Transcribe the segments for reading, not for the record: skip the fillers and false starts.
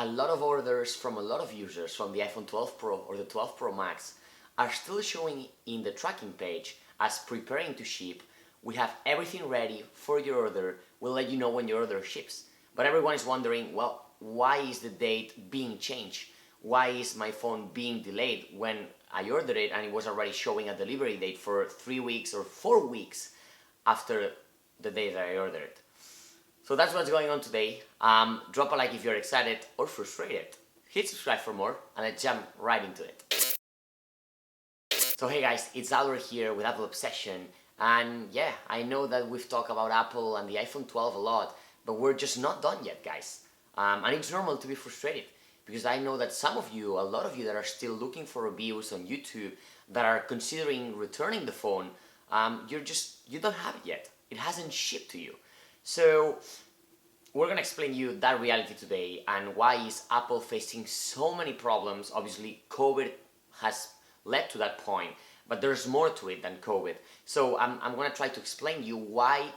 lot of orders from a lot of users from the iPhone 12 Pro or the 12 Pro Max are still showing in the tracking page as preparing to ship. We have everything ready for your order. We'll let you know when your order ships. But everyone is wondering, well, why is the date being changed? Why is my phone being delayed when I ordered it and it was already showing a delivery date for 3 weeks or 4 weeks after the day that I ordered it? So that's what's going on today. Drop a like if you're excited or frustrated. Hit subscribe for more, and let's jump right into it. So hey guys, it's Albert here with Apple Obsession, and yeah, I know that we've talked about Apple and the iPhone 12 a lot, but we're just not done yet, guys. And it's normal to be frustrated, because I know that some of you, a lot of you that are still looking for reviews on YouTube, that are considering returning the phone, you don't have it yet. It hasn't shipped to you. So we're gonna explain you that reality today and why is Apple facing so many problems. Obviously, COVID has led to that point, but there's more to it than COVID. So I'm gonna try to explain you why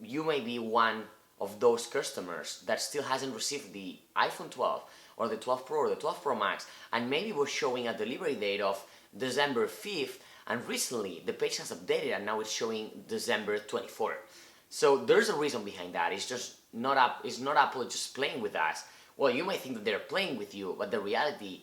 you may be one of those customers that still hasn't received the iPhone 12 or the 12 Pro or the 12 Pro Max, and maybe was showing a delivery date of December 5th, and recently the page has updated and now it's showing December 24th. So there's a reason behind that. It's not Apple just playing with us. Well, you might think that they're playing with you, but the reality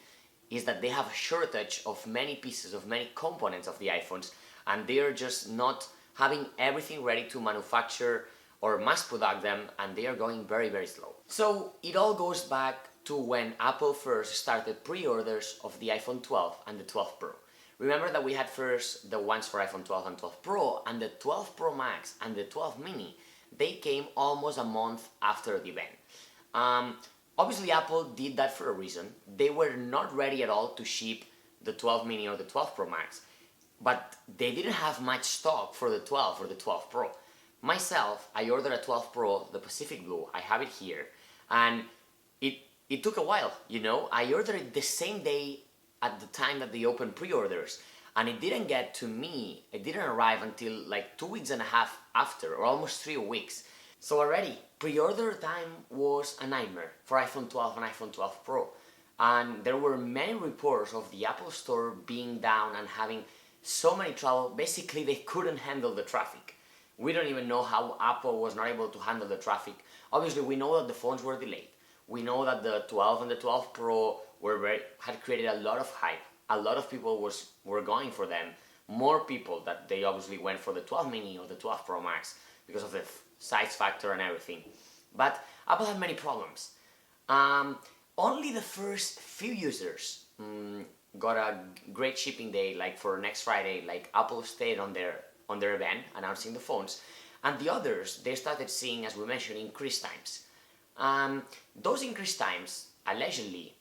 is that they have a shortage of many pieces, of many components of the iPhones, and they are just not having everything ready to manufacture or mass product them, and they are going very, very slow. So it all goes back to when Apple first started pre-orders of the iPhone 12 and the 12 Pro. Remember that we had first the ones for iPhone 12 and 12 Pro, and the 12 Pro Max and the 12 Mini, they came almost a month after the event. Obviously Apple did that for a reason. They were not ready at all to ship the 12 Mini or the 12 Pro Max, but they didn't have much stock for the 12 or the 12 Pro. Myself, I ordered a 12 Pro, the Pacific Blue, I have it here, and it took a while, you know. I ordered it the same day at the time that they opened pre-orders, and it didn't get to me, it didn't arrive until like 2.5 weeks after, or almost 3 weeks. So already, pre-order time was a nightmare for iPhone 12 and iPhone 12 Pro. And there were many reports of the Apple Store being down and having so many trouble. Basically, they couldn't handle the traffic. We don't even know how Apple was not able to handle the traffic. Obviously, we know that the phones were delayed. We know that the 12 and the 12 Pro had created a lot of hype. A lot of people were going for them. More people that they obviously went for the 12 Mini or the 12 Pro Max because of the size factor and everything. But Apple had many problems. Only the first few users got a great shipping day, like for next Friday. Like Apple stayed on their event announcing the phones, and the others, they started seeing, as we mentioned, increased times. Those increased times, allegedly,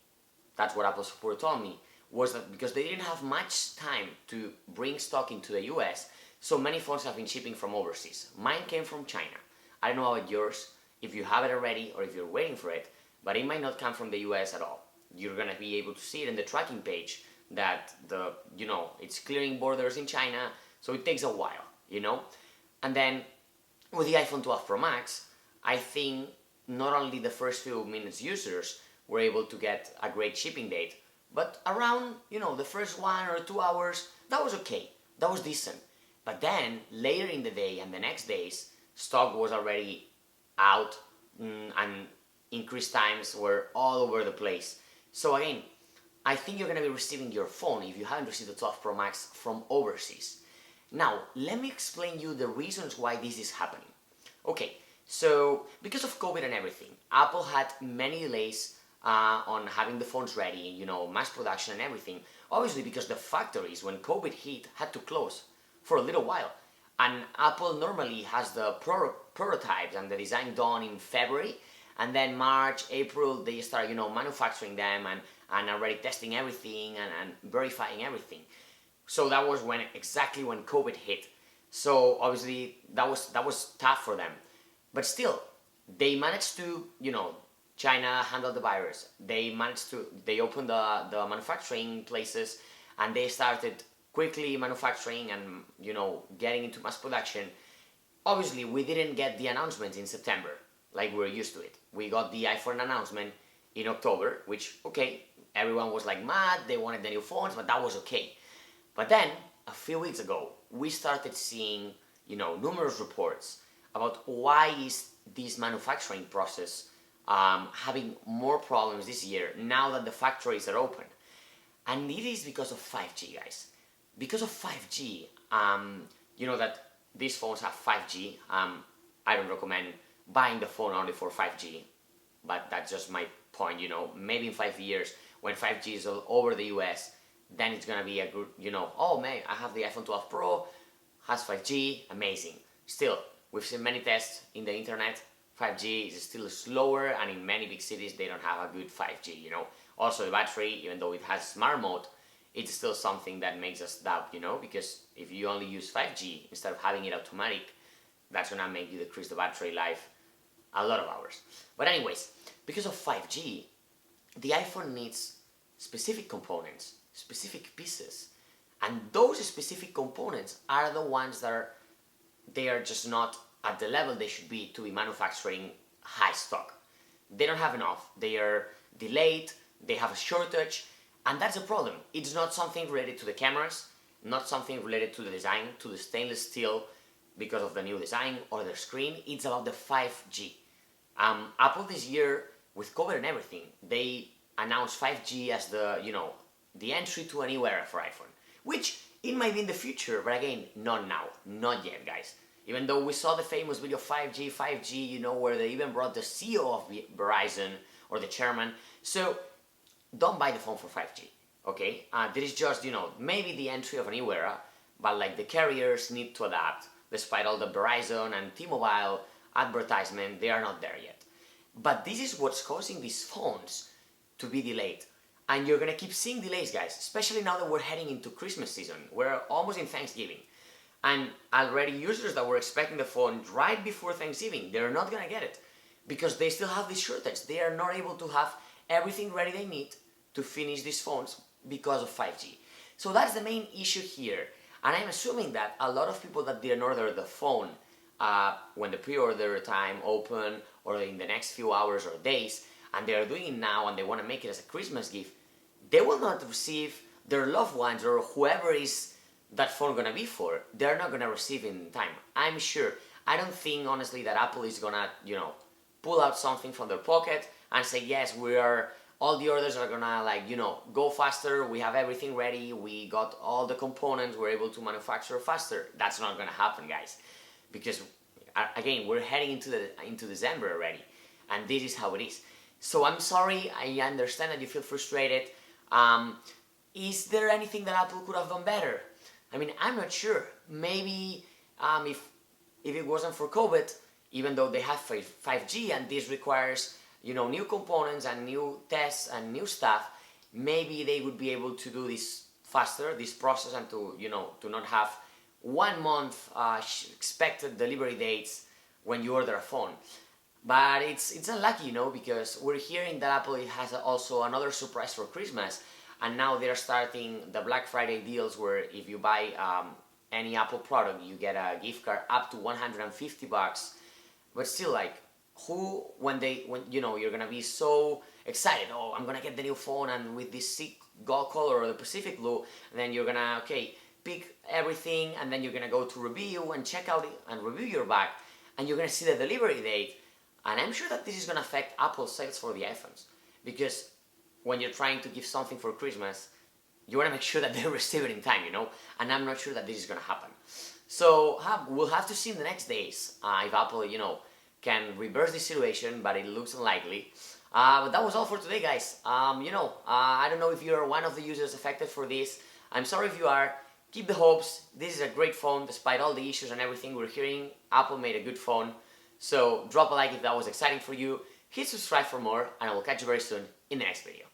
that's what Apple support told me, was that because they didn't have much time to bring stock into the US, so many phones have been shipping from overseas. Mine came from China. I don't know about yours, if you have it already or if you're waiting for it, but it might not come from the US at all. You're gonna be able to see it in the tracking page that it's clearing borders in China, so it takes a while, you know? And then with the iPhone 12 Pro Max, I think not only the first few minutes users were able to get a great shipping date, but around, the first 1 or 2 hours, that was okay, that was decent. But then, later in the day and the next days, stock was already out, and increased times were all over the place. So again, I think you're going to be receiving your phone, if you haven't received the 12 Pro Max, from overseas. Now, let me explain you the reasons why this is happening. Okay, so because of COVID and everything, Apple had many delays on having the phones ready, mass production and everything. Obviously, because the factories, when COVID hit, had to close for a little while. And Apple normally has the prototypes and the design done in February, and then March, April, they start, manufacturing them and already testing everything and verifying everything. So that was exactly when COVID hit. So obviously that was tough for them. But still, they managed to, China handled the virus. They opened the manufacturing places, and they started quickly manufacturing and, getting into mass production. Obviously, we didn't get the announcements in September, like we're used to it. We got the iPhone announcement in October, which, okay, everyone was like mad, they wanted the new phones, but that was okay. But then, a few weeks ago, we started seeing, numerous reports about why is this manufacturing process having more problems this year now that the factories are open. And it is because of 5G, guys. Because of 5G, you know that these phones have 5G. I don't recommend buying the phone only for 5G, but that's just my point, Maybe in 5 years, when 5G is all over the US, then it's gonna be a good, oh man, I have the iPhone 12 Pro, has 5G, amazing. Still, we've seen many tests in the internet, 5G is still slower, and in many big cities they don't have a good 5G, Also the battery, even though it has smart mode, it's still something that makes us doubt, because if you only use 5G instead of having it automatic, that's gonna make you decrease the battery life a lot of hours. But anyways, because of 5G, the iPhone needs specific components, specific pieces, and those specific components are the ones that they are just not at the level they should be to be manufacturing high stock. They don't have enough, they are delayed, they have a shortage, and that's a problem. It's not something related to the cameras, not something related to the design, to the stainless steel because of the new design or the screen. It's about the 5G. Apple this year, with COVID and everything, they announced 5G as the entry to a new era for iPhone, which it might be in the future, but again, not now, not yet, guys. Even though we saw the famous video 5G, where they even brought the CEO of Verizon or the chairman. So don't buy the phone for 5G, okay? This is just, maybe the entry of a new era, but like the carriers need to adapt. Despite all the Verizon and T-Mobile advertisement, they are not there yet. But this is what's causing these phones to be delayed. And you're gonna keep seeing delays, guys, especially now that we're heading into Christmas season. We're almost in Thanksgiving. And already users that were expecting the phone right before Thanksgiving, they're not gonna get it because they still have this shortage. They are not able to have everything ready they need to finish these phones because of 5G. So that's the main issue here. And I'm assuming that a lot of people that didn't order the phone when the pre-order time open or in the next few hours or days, and they are doing it now and they want to make it as a Christmas gift, they will not receive their loved ones or whoever is that phone gonna be for, they're not gonna receive it in time. I'm sure. I don't think, honestly, that Apple is gonna, pull out something from their pocket and say, yes, all the orders are gonna, go faster, we have everything ready, we got all the components, we're able to manufacture faster. That's not gonna happen, guys. Because, again, we're heading into December already, and this is how it is. So I'm sorry, I understand that you feel frustrated. Is there anything that Apple could have done better? I mean, I'm not sure. Maybe if it wasn't for COVID, even though they have 5G and this requires, new components and new tests and new stuff, maybe they would be able to do this faster, this process, and to, to not have 1 month expected delivery dates when you order a phone. But it's unlucky, because we're hearing that Apple has also another surprise for Christmas. And now they're starting the Black Friday deals where if you buy any Apple product, you get a gift card up to $150. But still, when you're gonna be so excited, oh, I'm gonna get the new phone and with this sick gold color or the Pacific blue, and then you're gonna, pick everything, and then you're gonna go to review and check out and review your bag, and you're gonna see the delivery date. And I'm sure that this is gonna affect Apple's sales for the iPhones, because when you're trying to give something for Christmas, you want to make sure that they receive it in time, and I'm not sure that this is going to happen. So we'll have to see in the next days if Apple, can reverse this situation, but it looks unlikely. But that was all for today, guys. I don't know if you're one of the users affected for this. I'm sorry if you are. Keep the hopes. This is a great phone, despite all the issues and everything we're hearing. Apple made a good phone. So drop a like if that was exciting for you. Hit subscribe for more, and I will catch you very soon in the next video.